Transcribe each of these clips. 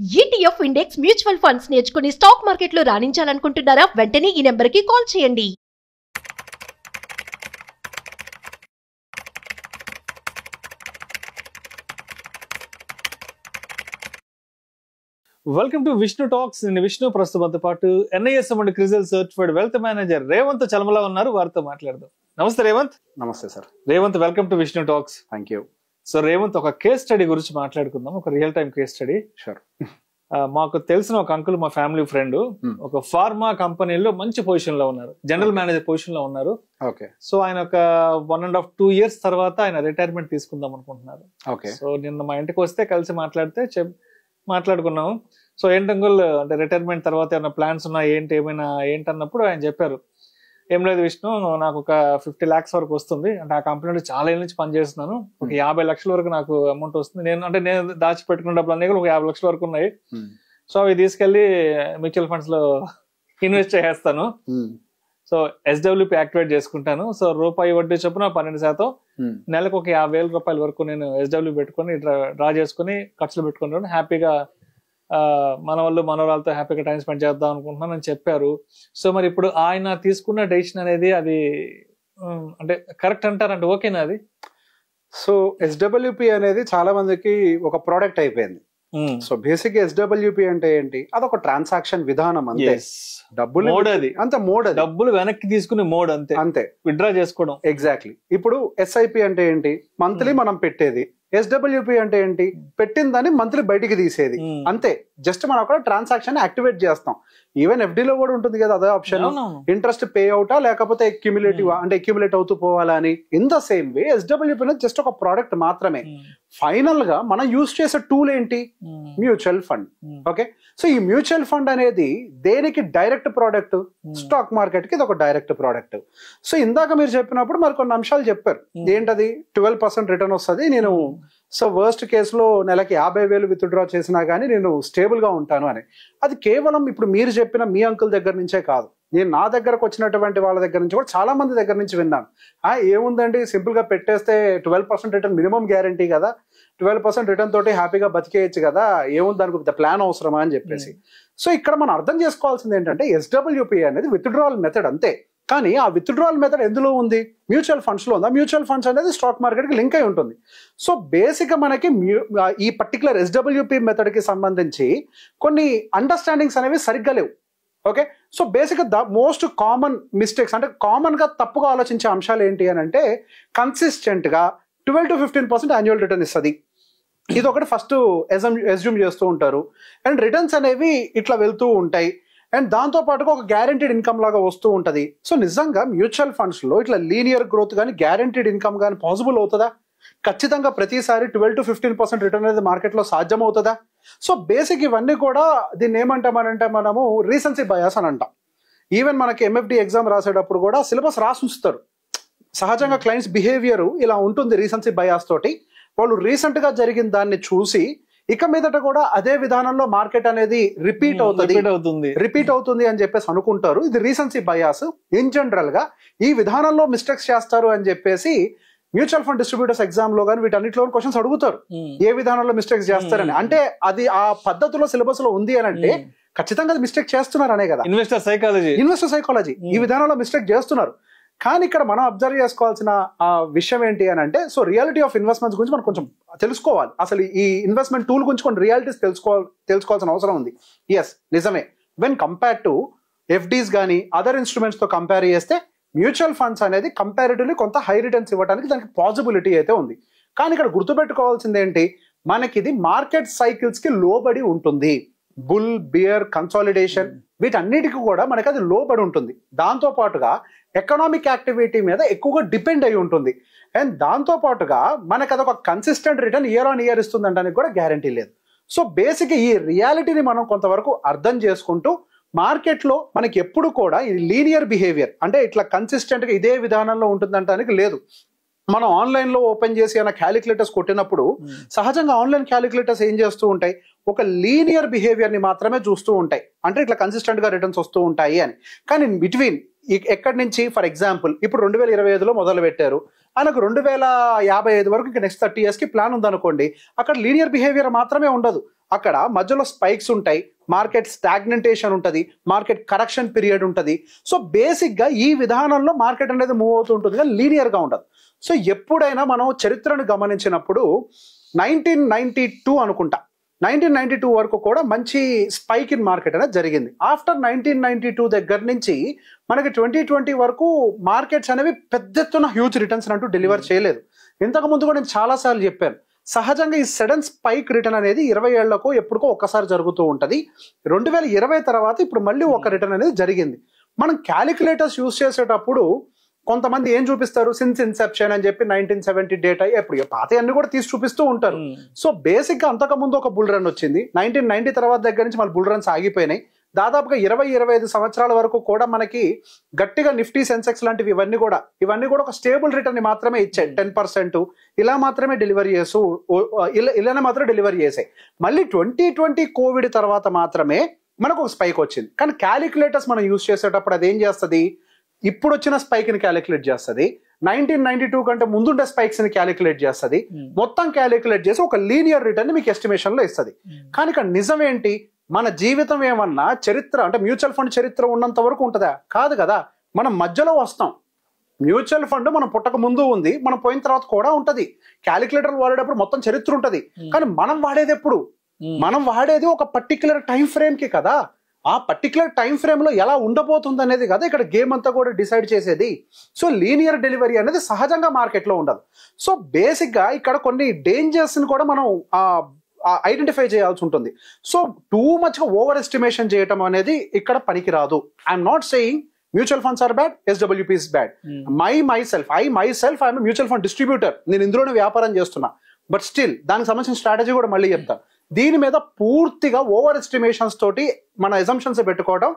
ETF index mutual funds నేర్చుకుని stock మార్కెట్లో రాణించాలనుకుంటున్నారా? వెంటనే ఈ నెంబర్కి కాల్ చేయండి. Welcome to Vishnu talks. నేను విష్ణు. ప్రస్తుతంతో పాటు NISM and Crizal certified wealth manager Revanth Chalamala ఉన్నారు. వారితో మాట్లాడదాం. నమస్తే రేవంత్. నమస్తే sir. Revanth, welcome to Vishnu talks. Thank you. So Revanth, ఒక కేస్ స్టడీ గురించి మాట్లాడుకుందాం. ఒక real time case study. Sure. మాకు తెలిసిన ఒక అంకుల్, మా ఫ్యామిలీ ఫ్రెండ్, ఒక ఫార్మా కంపెనీలో మంచి పొజిషన్ లో ఉన్నారు, జనరల్ మేనేజర్ పొజిషన్ లో ఉన్నారు. ఓకే. సో ఆయన ఒక 1.5-2 years తర్వాత ఆయన రిటైర్మెంట్ తీసుకుందాం అనుకుంటున్నారు. ఓకే. సో నిన్న మా ఇంటికి వస్తే కలిసి మాట్లాడుకున్నాము. సో ఏంటి అంకుల్, అంటే రిటైర్మెంట్ తర్వాత ఏమైనా ప్లాన్స్ ఉన్నా ఏంటి అన్నప్పుడు ఆయన చెప్పారు, ఏం లేదు విష్ణు, నాకు ఒక 50 lakhs వరకు వస్తుంది. అంటే ఆ కంపెనీలో చాలా ఏళ్ళ నుంచి పనిచేస్తున్నాను. ఒక 50 lakhs వరకు నాకు అమౌంట్ వస్తుంది. నేను దాచిపెట్టుకున్న డబ్బులు అన్నీ కూడా ఒక 50 lakhs వరకు ఉన్నాయి. సో అవి తీసుకెళ్లి మ్యూచువల్ ఫండ్స్ లో ఇన్వెస్ట్ చేస్తాను. సో SWP యాక్టివేట్ చేసుకుంటాను. సో రూపాయి వడ్డీ చొప్పున 12%, నెలకు ఒక 50,000 రూపాయల వరకు నేను SWP పెట్టుకుని డ్రా చేసుకుని ఖర్చులు పెట్టుకుంటాను. హ్యాపీగా మనవాళ్ళతో హ్యాపీగా టైం స్పెండ్ చేద్దాం అనుకుంటున్నాను అని చెప్పారు. సో మరి ఇప్పుడు ఆయన తీసుకున్న డెసిషన్ అనేది అది అంటే కరెక్ట్ అంటారంటే ఓకేనా అది? సో SWP అనేది చాలా మందికి ఒక ప్రోడక్ట్ అయిపోయింది. సో బేసిక్ SWP అంటే ఏంటి? అదొక ట్రాన్సాక్షన్ విధానం అంతే. డబ్బులు మోడ్ అది, అంత మోడ్, డబ్బులు వెనక్కి తీసుకునే మోడ్ అంతే, విత్డ్రా చేసుకోవడం. ఎగ్జాక్ట్లీ. ఇప్పుడు SIP అంటే ఏంటి? మంత్లీ మనం పెట్టేది. SWP అంటే ఏంటి? పెట్టిన దాన్ని మంత్లీ బయటికి తీసేది. అంతే. జస్ట్ మనం అక్కడ ట్రాన్సాక్షన్ యాక్టివేట్ చేస్తాం. ఈవెన్ FD లో కూడా ఉంటుంది కదా అదే ఆప్షన్, ఇంట్రెస్ట్ పే అవుటా లేకపోతే అక్యుములేటివ్ అంటే అక్యుములేట్ అవుతూ పోవాలా అని. In the same way SWP అనేది జస్ట్ ఒక ప్రోడక్ట్ మాత్రమే. ఫైనల్ గా మనం యూజ్ చేసే టూల్ ఏంటి? Mutual fund. ఓకే. సో ఈ మ్యూచువల్ ఫండ్ అనేది దేనికి డైరెక్ట్ ప్రోడక్ట్? స్టాక్ మార్కెట్ కి ఇది ఒక డైరెక్ట్ ప్రోడక్ట్. సో ఇందాక మీరు చెప్పినప్పుడు మరి కొన్ని అంశాలు చెప్పారు. ఏంటది? 12% రిటర్న్ వస్తుంది. నేను సో వర్స్ట్ కేసులో నెలకి 50,000 విత్డ్రా చేసినా కానీ నేను స్టేబుల్ గా ఉంటాను అని. అది కేవలం ఇప్పుడు మీరు చెప్పిన మీ అంకుల్ దగ్గర నుంచే కాదు, నేను నా దగ్గరకు వచ్చినటువంటి వాళ్ళ దగ్గర నుంచి కూడా చాలా మంది దగ్గర నుంచి విన్నాను. ఏముందండి, సింపుల్ గా పెట్టేస్తే 12% రిటర్న్ మినిమం గ్యారంటీ కదా, 12% రిటర్న్ తోటి హ్యాపీగా బతికేయచ్చు కదా, ఏముంది దానికి ప్లాన్ అవసరమా అని చెప్పేసి. సో ఇక్కడ మనం అర్థం చేసుకోవాల్సింది ఏంటంటే SWP అనేది విత్డ్రావల్ మెథడ్ అంతే. కానీ ఆ విత్డ్రావల్ మెథడ్ ఎందులో ఉంది? మ్యూచువల్ ఫండ్స్ లో ఉందా? మ్యూచువల్ ఫండ్స్ అనేది స్టాక్ మార్కెట్ కి లింక్ అయి ఉంటుంది. సో బేసిక్ గా మనకి ఈ పర్టికులర్ SWP మెథడ్ కి సంబంధించి కొన్ని అండర్స్టాండింగ్స్ అనేవి సరిగ్గా లేవు. ఓకే. సో బేసిక్ గా మోస్ట్ కామన్ మిస్టేక్స్ అంటే కామన్ గా తప్పుగా ఆలోచించే అంశాలు ఏంటి అని అంటే, కన్సిస్టెంట్ గా 12-15% యాన్యువల్ రిటర్న్ ఇస్తుంది. ఇది ఒకటి ఫస్ట్ అజ్యూమ్ చేస్తూ ఉంటారు. అండ్ రిటర్న్స్ అనేవి ఇట్లా వెళ్తూ ఉంటాయి. అండ్ దాంతో పాటుగా ఒక గ్యారంటీడ్ ఇన్కమ్ లాగా వస్తూ ఉంటది. సో నిజంగా మ్యూచువల్ ఫండ్స్ లో ఇట్లా లీనియర్ గ్రోత్ కానీ గ్యారంటీడ్ ఇన్కమ్ కానీ పాసిబుల్ అవుతుందా? ఖచ్చితంగా ప్రతిసారి 12-15% రిటర్న్ అనేది మార్కెట్ లో సాధ్యం అవుతుందా? సో బేసిక్ ఇవన్నీ కూడా దీన్ని ఏమంటామనంటే మనము రీసెన్సీ బయాస్ అని అంటాం. ఈవెన్ మనకి MFD ఎగ్జామ్ రాసేటప్పుడు కూడా సిలబస్ రాసి ఉంచుతారు. సహజంగా క్లయింట్స్ బిహేవియర్ ఇలా ఉంటుంది రీసెన్సీ బయాస్ తోటి. వాళ్ళు రీసెంట్ గా జరిగిన దాన్ని చూసి ఇక మీదట కూడా అదే విధానంలో మార్కెట్ అనేది రిపీట్ అవుతుంది అని చెప్పేసి అనుకుంటారు. ఇది రీసెన్సీ బయాస్. ఇన్ జనరల్ గా ఈ విధానంలో మిస్టేక్స్ చేస్తారు అని చెప్పేసి మ్యూచువల్ ఫండ్ డిస్ట్రిబ్యూటర్స్ ఎగ్జామ్ లో కానీ వీటన్నిటిలో క్వశ్చన్స్ అడుగుతారు, ఏ విధానంలో మిస్టేక్స్ చేస్తారని. అంటే అది ఆ పద్ధతిలో సిలబస్ లో ఉంది అని అంటే ఖచ్చితంగా అది మిస్టేక్ చేస్తున్నారు అనే కదా. ఇన్వెస్టర్ సైకాలజీ ఈ విధానంలో మిస్టేక్ చేస్తున్నారు. కానీ ఇక్కడ మనం అబ్జర్వ్ చేసుకోవాల్సిన విషయం ఏంటి అని అంటే, సో రియాలిటీ ఆఫ్ ఇన్వెస్ట్మెంట్స్ గురించి మనం కొంచెం తెలుసుకోవాలి. అసలు ఈ ఇన్వెస్ట్మెంట్ టూల్ గురించి కొన్ని రియాలిటీస్ తెలుసుకోవాల్సిన అవసరం ఉంది. ఎస్, నిజమే. వెన్ కంపేర్ టు FDs కానీ అదర్ ఇన్స్ట్రుమెంట్స్ తో కంపేర్ చేస్తే మ్యూచువల్ ఫండ్స్ అనేది కంపారిటివ్లీ కొంత హై రిటర్న్స్ ఇవ్వడానికి దానికి పాసిబిలిటీ అయితే ఉంది. కానీ ఇక్కడ గుర్తుపెట్టుకోవాల్సింది ఏంటి, మనకి ఇది మార్కెట్ సైకిల్స్ కి లోబడి ఉంటుంది. బుల్, బియర్, కన్సాలిడేషన్ వీటన్నిటికీ కూడా మనకి అది లోబడి ఉంటుంది. దాంతో పాటుగా ఎకనామిక్ యాక్టివిటీ మీద ఎక్కువగా డిపెండ్ అయి ఉంటుంది. అండ్ దాంతో పాటుగా మనకి అదొక consistent return year on year ఇస్తుంది అనడానికి కూడా గ్యారంటీ లేదు. సో బేసిక్ ఈ రియాలిటీని మనం కొంతవరకు అర్థం చేసుకుంటూ మార్కెట్లో మనకి ఎప్పుడు కూడా ఈ లీనియర్ బిహేవియర్ అంటే ఇట్లా కన్సిస్టెంట్ గా ఇదే విధానంలో ఉంటుందంటానికి లేదు. మనం ఆన్లైన్ లో ఓపెన్ చేసి ఏమైనా క్యాలిక్యులేటర్స్ కొట్టినప్పుడు సహజంగా ఆన్లైన్ క్యాలిక్యులేటర్స్ ఏం చేస్తూ ఉంటాయి, ఒక లీనియర్ బిహేవియర్ ని మాత్రమే చూస్తూ ఉంటాయి. అంటే ఇట్లా కన్సిస్టెంట్ గా రిటర్న్స్ వస్తూ ఉంటాయి అని. కానీ బిట్వీన్ ఎక్కడి నుంచి, ఫర్ ఎగ్జాంపుల్ ఇప్పుడు 2025లో మొదలు పెట్టారు, ఆయనకు 2055 వరకు ఇంకా నెక్స్ట్ 30 years కి ప్లాన్ ఉందనుకోండి, అక్కడ లీనియర్ బిహేవియర్ మాత్రమే ఉండదు. అక్కడ మధ్యలో స్పైక్స్ ఉంటాయి, మార్కెట్ స్టాగ్నెంటేషన్ ఉంటుంది, మార్కెట్ కరెక్షన్ పీరియడ్ ఉంటుంది. సో బేసిక్ గా ఈ విధానంలో మార్కెట్ అనేది మూవ్ అవుతూ ఉంటుంది కానీ లీనియర్ గా ఉండదు. సో ఎప్పుడైనా మనం చరిత్రను గమనించినప్పుడు 1992 అనుకుంటా, 1992 వరకు కూడా మంచి స్పైక్ ఇన్ మార్కెట్ అనేది జరిగింది. ఆఫ్టర్ 1992 దగ్గర నుంచి మనకి 2020 వరకు మార్కెట్స్ అనేవి పెద్ద ఎత్తున హ్యూజ్ రిటర్న్స్ అంటూ డెలివర్ చేయలేదు. ఇంతకు ముందు కూడా నేను చాలా సార్లు చెప్పాను, సహజంగా ఈ సడన్ స్పైక్ రిటర్న్ అనేది 20 ఏళ్లకో ఎప్పుడుకో ఒక్కసారి జరుగుతూ ఉంటది. 2020 తర్వాత ఇప్పుడు మళ్ళీ ఒక రిటర్న్ అనేది జరిగింది. మనం క్యాలిక్యులేటర్స్ యూజ్ చేసేటప్పుడు కొంతమంది ఏం చూపిస్తారు, సిన్స్ ఇన్సెప్షన్ అని చెప్పి 1970 డేటా, ఎప్పుడు పాత అన్ని కూడా తీసి చూపిస్తూ ఉంటారు. సో బేసిక్ గా అంతకు ముందు ఒక బుల్ రన్ వచ్చింది, 1990 తర్వాత దగ్గర నుంచి మళ్ళీ బుల్ రన్స్ ఆగిపోయినాయి. దాదాపుగా 20-25 సంవత్సరాల వరకు కూడా మనకి గట్టిగా నిఫ్టీ, సెన్సెక్స్ లాంటివి ఇవన్నీ కూడా ఒక స్టేబుల్ రిటర్న్ మాత్రమే ఇచ్చాయి. 10% ఇలా మాత్రమే డెలివరీ చేస్తూ ఇలానే మాత్రమే డెలివరీ చేసాయి. మళ్ళీ 2020 కోవిడ్ తర్వాత మాత్రమే మనకు ఒక స్పైక్ వచ్చింది. కానీ క్యాలిక్యులేటర్స్ మనం యూజ్ చేసేటప్పుడు అదేం చేస్తుంది, ఇప్పుడు వచ్చిన స్పైక్ ని క్యాలిక్యులేట్ చేస్తుంది, 1992 కంటే ముందుండే స్పైక్స్ ని క్యాలిక్యులేట్ చేస్తుంది, మొత్తం క్యాలిక్యులేట్ చేసి ఒక లీనియర్ రిటర్న్ మీకు ఎస్టిమేషన్ లో ఇస్తుంది. కానీ ఇక్కడ నిజం ఏంటి, మన జీవితం ఏమన్నా చరిత్ర అంటే మ్యూచువల్ ఫండ్ చరిత్ర ఉన్నంత వరకు ఉంటుందా? కాదు కదా, మనం మధ్యలో వస్తాం. మ్యూచువల్ ఫండ్ మనం పుట్టక ముందు ఉంది, మనం పోయిన తర్వాత కూడా ఉంటది. క్యాలిక్యులేటర్ వాడేటప్పుడు మొత్తం చరిత్ర ఉంటది, కానీ మనం వాడేది ఎప్పుడు, మనం వాడేది ఒక పర్టికులర్ టైం ఫ్రేమ్ కి కదా. ఆ పర్టికులర్ టైం ఫ్రేమ్ లో ఎలా ఉండబోతుంది అనేది కదా ఇక్కడ గేమ్ అంతా కూడా డిసైడ్ చేసేది. సో లీనియర్ డెలివరీ అనేది సహజంగా మార్కెట్ లో ఉండదు. సో బేసిక్ గా ఇక్కడ కొన్ని డేంజర్స్ ని కూడా మనం ఐడెంటిఫై చేయాల్సి ఉంటుంది. సో టూ మచ్ గా ఓవర్ ఎస్టిమేషన్ చేయటం అనేది ఇక్కడ పనికిరాదు. I'm not saying mutual funds are bad, SWP is bad. Myself I'm mutual fund distributor, నేను ఇందులోనే వ్యాపారం చేస్తున్నా. బట్ స్టిల్ దానికి సంబంధించిన స్ట్రాటజీ కూడా మళ్ళీ చెప్తాను. దీని మీద పూర్తిగా ఓవర్ ఎస్టిమేషన్స్ తోటి మన ఎజంప్షన్స్ పెట్టుకోవడం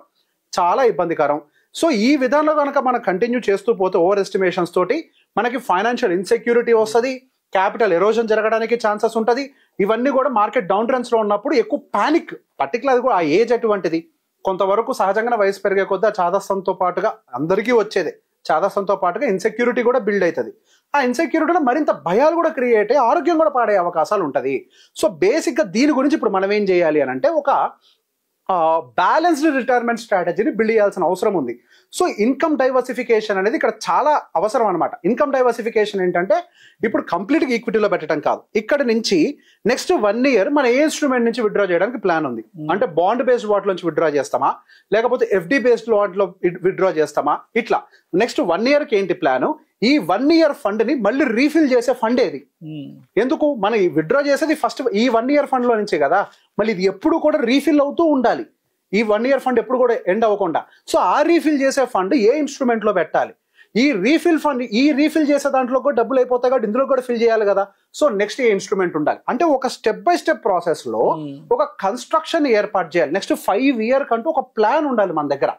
చాలా ఇబ్బందికరం. సో ఈ విధానంలో కనుక మనం కంటిన్యూ చేస్తూ పోతే ఓవర్ ఎస్టిమేషన్స్ తోటి మనకి ఫైనాన్షియల్ ఇన్సెక్యూరిటీ వస్తుంది, క్యాపిటల్ ఎరోజన్ జరగడానికి ఛాన్సెస్ ఉంటుంది. ఇవన్నీ కూడా మార్కెట్ డౌన్ ట్రెండ్స్ లో ఉన్నప్పుడు ఎక్కువ పానిక్, పర్టికులర్ కూడా ఆ ఏజ్ అటువంటిది. కొంతవరకు సహజంగా వయసు పెరిగే కొద్దీ ఆ చాదస్తంతో పాటుగా అందరికీ వచ్చేదే, చాదస్తంతో పాటుగా ఇన్సెక్యూరిటీ కూడా బిల్డ్ అవుతుంది. ఆ ఇన్సెక్యూరిటీలో మరింత భయాలు కూడా క్రియేట్ అయ్యి ఆరోగ్యం కూడా పాడే అవకాశాలు ఉంటుంది. సో బేసిక్ గా దీని గురించి ఇప్పుడు మనం ఏం చేయాలి అని అంటే ఒక బ్యాలెన్స్డ్ రిటైర్మెంట్ స్ట్రాటజీని బిల్డ్ చేయాల్సిన అవసరం ఉంది. సో ఇన్కమ్ డైవర్సిఫికేషన్ అనేది ఇక్కడ చాలా అవసరం అనమాట. ఇన్కమ్ డైవర్సిఫికేషన్ ఏంటంటే ఇప్పుడు కంప్లీట్ గా ఈక్విటీలో పెట్టడం కాదు, ఇక్కడ నుంచి నెక్స్ట్ 1 year మన ఏ ఇన్స్ట్రుమెంట్ నుంచి విత్డ్రా చేయడానికి ప్లాన్ ఉంది అంటే బాండ్ బేస్డ్ వాటిలో నుంచి విత్డ్రా చేస్తామా, లేకపోతే FD బేస్డ్ వాటిలో విత్డ్రా చేస్తామా, ఇట్లా నెక్స్ట్ 1 year కి ఏంటి ప్లాన్, ఈ 1 year ఫండ్ ని మళ్ళీ రీఫిల్ చేసే ఫండ్ ఏది, ఎందుకు మనం విత్డ్రా చేసేది ఫస్ట్ ఈ 1 year ఫండ్ లో నుంచే కదా, మళ్ళీ ఇది ఎప్పుడు కూడా రీఫిల్ అవుతూ ఉండాలి. ఈ 1 year ఫండ్ ఎప్పుడు కూడా ఎండ్ అవ్వకుండా. సో ఆ రీఫిల్ చేసే ఫండ్ ఏ ఇన్స్ట్రుమెంట్ లో పెట్టాలి, ఈ రీఫిల్ చేసే దాంట్లో కూడా డబ్బులు అయిపోతాయి కాబట్టి ఇందులో కూడా ఫిల్ చేయాలి కదా. సో నెక్స్ట్ ఏ ఇన్స్ట్రుమెంట్ ఉండాలి అంటే ఒక స్టెప్ బై స్టెప్ ప్రాసెస్ లో ఒక కన్స్ట్రక్షన్ ఏర్పాటు చేయాలి. నెక్స్ట్ 5 year కంటూ ఒక ప్లాన్ ఉండాలి మన దగ్గర.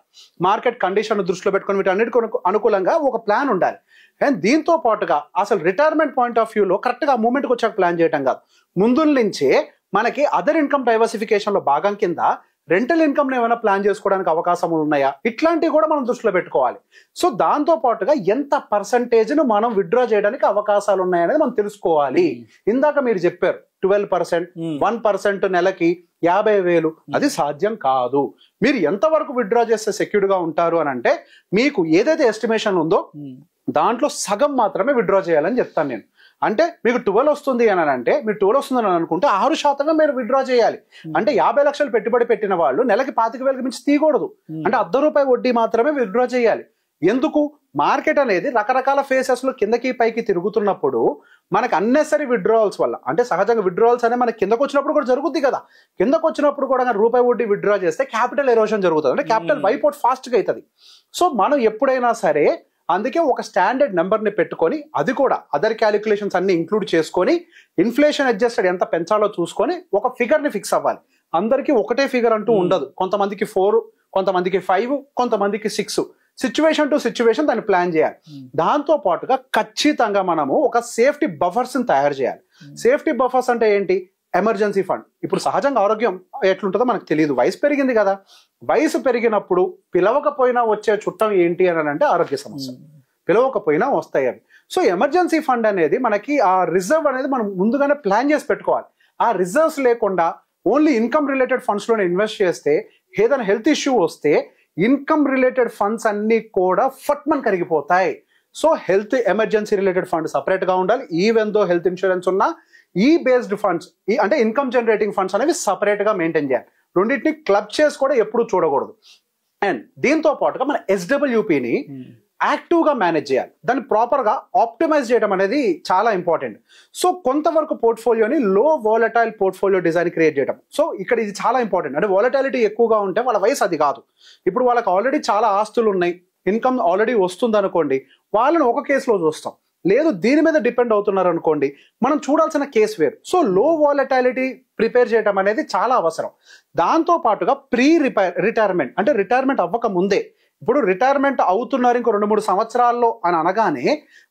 మార్కెట్ కండిషన్ దృష్టిలో పెట్టుకుని వీటన్నిటికీ అనుకూలంగా ఒక ప్లాన్ ఉండాలి. అండ్ దీంతో పాటుగా అసలు రిటైర్మెంట్ పాయింట్ ఆఫ్ వ్యూలో కరెక్ట్ గా మూమెంట్కి వచ్చాక ప్లాన్ చేయడం కాదు, ముందు నుంచే మనకి అదర్ ఇన్కమ్ డైవర్సిఫికేషన్ లో భాగం కింద రెంటల్ ఇన్కమ్ ఏమైనా ప్లాన్ చేసుకోవడానికి అవకాశం ఉన్నాయా, ఇట్లాంటివి కూడా మనం దృష్టిలో పెట్టుకోవాలి. సో దాంతో పాటుగా ఎంత పర్సంటేజ్ ను మనం విత్డ్రా చేయడానికి అవకాశాలు ఉన్నాయనేది మనం తెలుసుకోవాలి. ఇందాక మీరు చెప్పారు 12%, 1% నెలకి 50,000, అది సాధ్యం కాదు. మీరు ఎంతవరకు విత్డ్రా చేస్తే సెక్యూర్డ్ గా ఉంటారు అని అంటే మీకు ఏదైతే ఎస్టిమేషన్ ఉందో దాంట్లో సగం మాత్రమే విత్డ్రా చేయాలని చెప్తాను నేను. అంటే మీకు 12 వస్తుంది అని అంటే మీరు 12 వస్తుందని అనుకుంటే 6% మీరు విత్డ్రా చేయాలి. అంటే 50 లక్షలు పెట్టుబడి పెట్టిన వాళ్ళు నెలకి 25,000 మించి తీయకూడదు. అంటే ₹1 వడ్డీ మాత్రమే విత్డ్రా చేయాలి. ఎందుకు, మార్కెట్ అనేది రకరకాల ఫేసెస్ లో కిందకి పైకి తిరుగుతున్నప్పుడు మనకి అన్నెసరీ విత్డ్రావల్స్ వల్ల, అంటే సహజంగా విత్డ్రావల్స్ అనేది మనకి కిందకు వచ్చినప్పుడు కూడా జరుగుద్ది కదా, కిందకు వచ్చినప్పుడు కూడా ₹1 వడ్డీ విత్డ్రా చేస్తే క్యాపిటల్ ఎరోషన్ జరుగుతుంది, అంటే క్యాపిటల్ వైపౌట్ ఫాస్ట్ గా అవుతుంది. సో మనం ఎప్పుడైనా సరే అందుకే ఒక స్టాండర్డ్ నెంబర్ ని పెట్టుకొని అది కూడా అదర్ క్యాలిక్యులేషన్స్ అన్ని ఇంక్లూడ్ చేసుకొని ఇన్ఫ్లేషన్ అడ్జస్టెడ్ ఎంత పెంచాలో చూసుకొని ఒక ఫిగర్ ని ఫిక్స్ అవ్వాలి. అందరికీ ఒకటే ఫిగర్ అంటూ ఉండదు, కొంతమందికి 4, కొంతమందికి 5, కొంతమందికి 6, సిచ్యువేషన్ టు సిచ్యువేషన్ దాన్ని ప్లాన్ చేయాలి. దాంతో పాటుగా ఖచ్చితంగా మనము ఒక సేఫ్టీ బఫర్స్ ని తయారు చేయాలి. సేఫ్టీ బఫర్స్ అంటే ఏంటి, ఎమర్జెన్సీ ఫండ్. ఇప్పుడు సహజంగా ఆరోగ్యం ఎట్లుంటుందో మనకు తెలియదు, వయసు పెరిగింది కదా, వయసు పెరిగినప్పుడు పిలవకపోయినా వచ్చే చుట్టం ఏంటి అని అంటే ఆరోగ్య సమస్య, పిలవకపోయినా వస్తాయి అవి. సో ఎమర్జెన్సీ ఫండ్ అనేది మనకి ఆ రిజర్వ్ అనేది మనం ముందుగానే ప్లాన్ చేసి పెట్టుకోవాలి. ఆ రిజర్వ్స్ లేకుండా ఓన్లీ ఇన్కమ్ రిలేటెడ్ ఫండ్స్ లోనే ఇన్వెస్ట్ చేస్తే ఏదైనా హెల్త్ ఇష్యూ వస్తే ఇన్కమ్ రిలేటెడ్ ఫండ్స్ అన్ని కూడా ఫట్మన్ కరిగిపోతాయి. So health emergency related fund separate గా ఉండాలి. ఈవెన్ దో హెల్త్ ఇన్సూరెన్స్ ఉన్నా ఈ బేస్డ్ ఫండ్స్ అంటే ఇన్కమ్ జనరేటింగ్ ఫండ్స్ అనేవి సపరేట్ గా మెయింటైన్ చేయాలి. రెండింటిని క్లబ్ చేసి కూడా ఎప్పుడు చూడకూడదు. అండ్ దీంతో పాటుగా మన ఎస్డబ్ల్యూపీని యాక్టివ్ గా మేనేజ్ చేయాలి. దాన్ని ప్రాపర్ గా ఆప్టిమైజ్ చేయడం అనేది చాలా ఇంపార్టెంట్. సో కొంతవరకు పోర్ట్ఫోలియోని లో వాలటైల్ పోర్ట్ఫోలియో డిజైన్ క్రియేట్ చేయడం. సో ఇక్కడ ఇది చాలా ఇంపార్టెంట్. అంటే వాలటాలిటీ ఎక్కువగా ఉంటే వాళ్ళ వయసు అది కాదు. ఇప్పుడు వాళ్ళకి ఆల్రెడీ చాలా ఆస్తులు ఉన్నాయి, ఇన్కమ్ ఆల్రెడీ వస్తుంది అనుకోండి, వాళ్ళని ఒక కేసులో చూస్తాం. లేదు దీని మీద డిపెండ్ అవుతున్నారు అనుకోండి, మనం చూడాల్సిన కేసు వేరు. సో లో వాలటాలిటీ ప్రిపేర్ చేయడం అనేది చాలా అవసరం. దాంతో పాటుగా రిటైర్మెంట్ అంటే రిటైర్మెంట్ అవ్వక ముందే, ఇప్పుడు రిటైర్మెంట్ అవుతున్నారు ఇంకో 2-3 సంవత్సరాల్లో అని అనగానే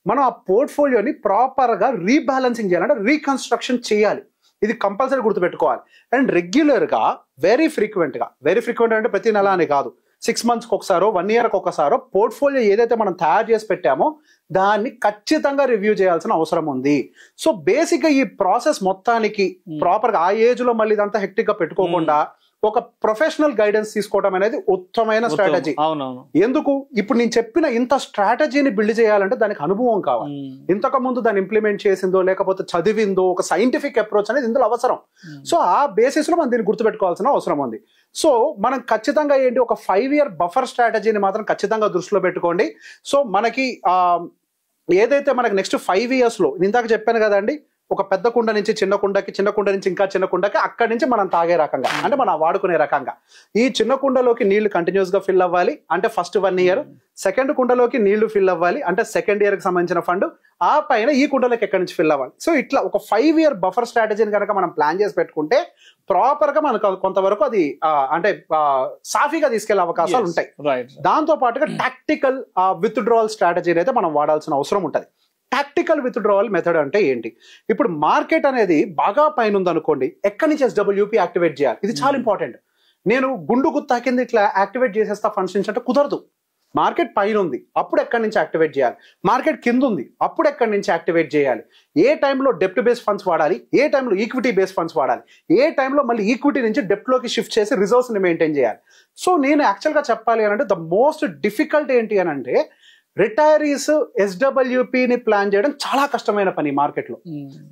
మనం ఆ పోర్ట్ఫోలియోని ప్రాపర్ గా రీబ్యాలెన్సింగ్ చేయాలి, అంటే రీకన్స్ట్రక్షన్ చేయాలి. ఇది కంపల్సరీ గుర్తుపెట్టుకోవాలి. అండ్ రెగ్యులర్ గా వెరీ ఫ్రీక్వెంట్ అంటే ప్రతి నెల అని కాదు, 6 months ఒకసారో 1 year ఒకసారో పోర్ట్ఫోలియో ఏదైతే మనం తయారు చేసి పెట్టామో దాన్ని ఖచ్చితంగా రివ్యూ చేయాల్సిన అవసరం ఉంది. సో బేసిక్ గా ఈ ప్రాసెస్ మొత్తానికి ప్రాపర్ గా ఆ ఏజ్ లో మళ్ళీ ఇదంతా హెక్టిక్ గా పెట్టుకోకుండా ఒక ప్రొఫెషనల్ గైడెన్స్ తీసుకోవడం అనేది ఉత్తమమైన స్ట్రాటజీ. ఎందుకు ఇప్పుడు నేను చెప్పిన ఇంత స్ట్రాటజీని బిల్డ్ చేయాలంటే దానికి అనుభవం కావాలి. ఇంతకు ముందు దాన్ని ఇంప్లిమెంట్ చేసిందో లేకపోతే చదివిందో ఒక సైంటిఫిక్ అప్రోచ్ అనేది ఇందులో అవసరం. సో ఆ బేసిస్ లో మనం దీన్ని గుర్తుపెట్టుకోవాల్సిన అవసరం ఉంది. సో మనం ఖచ్చితంగా ఏంటి ఒక 5 year బఫర్ స్ట్రాటజీని మాత్రం ఖచ్చితంగా దృష్టిలో పెట్టుకోండి. సో మనకి ఏదైతే మనకి నెక్స్ట్ 5 years లో ఇందాక చెప్పాను కదండి, ఒక పెద్ద కుండ నుంచి చిన్న కుండకి, చిన్న కుండ నుంచి ఇంకా చిన్న కుండకి, అక్కడి నుంచి మనం తాగే రకంగా అంటే మనం వాడుకునే రకంగా ఈ చిన్న కుండలోకి నీళ్లు కంటిన్యూస్ గా ఫిల్ అవ్వాలి అంటే ఫస్ట్ 1 year, సెకండ్ కుండలోకి నీళ్లు ఫిల్ అవ్వాలి అంటే సెకండ్ ఇయర్ కి సంబంధించిన ఫండ్, ఆ పైన ఈ కుండలోకి ఎక్కడి నుంచి ఫిల్ అవ్వాలి. సో ఇట్లా ఒక 5 year బఫర్ స్ట్రాటజీని కనుక మనం ప్లాన్ చేసి పెట్టుకుంటే ప్రాపర్ గా మనకు కొంతవరకు అది అంటే సాఫీగా తీసుకెళ్లే అవకాశాలు ఉంటాయి. దాంతో పాటుగా టాక్టికల్ విత్డ్రావల్ స్ట్రాటజీని అయితే మనం వాడాల్సిన అవసరం ఉంటుంది. టాక్టికల్ విత్డ్రావల్ మెథడ్ అంటే ఏంటి? ఇప్పుడు మార్కెట్ అనేది బాగా పైన ఉంది అనుకోండి, ఎక్కడి నుంచి ఎస్డబ్ల్యూపీ యాక్టివేట్ చేయాలి, ఇది చాలా ఇంపార్టెంట్. నేను గుండు గుత్తా కింద ఇట్లా యాక్టివేట్ చేసేస్తా ఫండ్స్ నుంచి అంటే కుదరదు. మార్కెట్ పైన ఉంది అప్పుడు ఎక్కడి నుంచి యాక్టివేట్ చేయాలి, మార్కెట్ కింద ఉంది అప్పుడు ఎక్కడి నుంచి యాక్టివేట్ చేయాలి, ఏ టైంలో డెప్ట్ బేస్ ఫండ్స్ వాడాలి, ఏ టైంలో ఈక్విటీ బేస్ ఫండ్స్ వాడాలి, ఏ టైంలో మళ్ళీ ఈక్విటీ నుంచి డెప్ట్ లోకి షిఫ్ట్ చేసి రిజర్వ్స్ ని మెయింటైన్ చేయాలి. సో నేను యాక్చువల్ గా చెప్పాలి అని అంటే ద మోస్ట్ డిఫికల్ట్ ఏంటి అని అంటే రిటైరీస్ ఎస్డబ్ల్యూపీని ప్లాన్ చేయడం చాలా కష్టమైన పని మార్కెట్లో.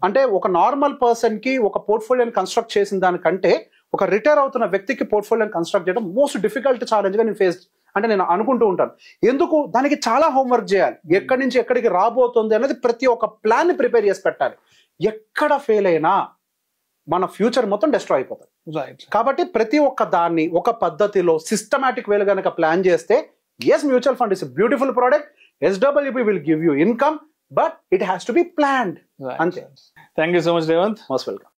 అంటే ఒక నార్మల్ పర్సన్ కి ఒక పోర్ట్ఫోలియోని కన్స్ట్రక్ట్ చేసిన దానికంటే ఒక రిటైర్ అవుతున్న వ్యక్తికి పోర్ట్ఫోలియోని కన్స్ట్రక్ట్ చేయడం మోస్ట్ డిఫికల్ట్ ఛాలెంజ్ గా నేను అనుకుంటూ ఉంటాను. ఎందుకు? దానికి చాలా హోంవర్క్ చేయాలి. ఎక్కడి నుంచి ఎక్కడికి రాబోతుంది అనేది ప్రతి ఒక్క ప్లాన్ ని ప్రిపేర్ చేసి పెట్టాలి. ఎక్కడ ఫెయిల్ అయినా మన ఫ్యూచర్ మొత్తం డిస్ట్రాయ్ అయిపోతుంది. కాబట్టి ప్రతి ఒక్క దాన్ని ఒక పద్ధతిలో సిస్టమాటిక్ వేలో కనుక ప్లాన్ చేస్తే, yes, mutual fund is a beautiful product. SWP will give you income, but it has to be planned. Thank you so much, Revant. Most welcome.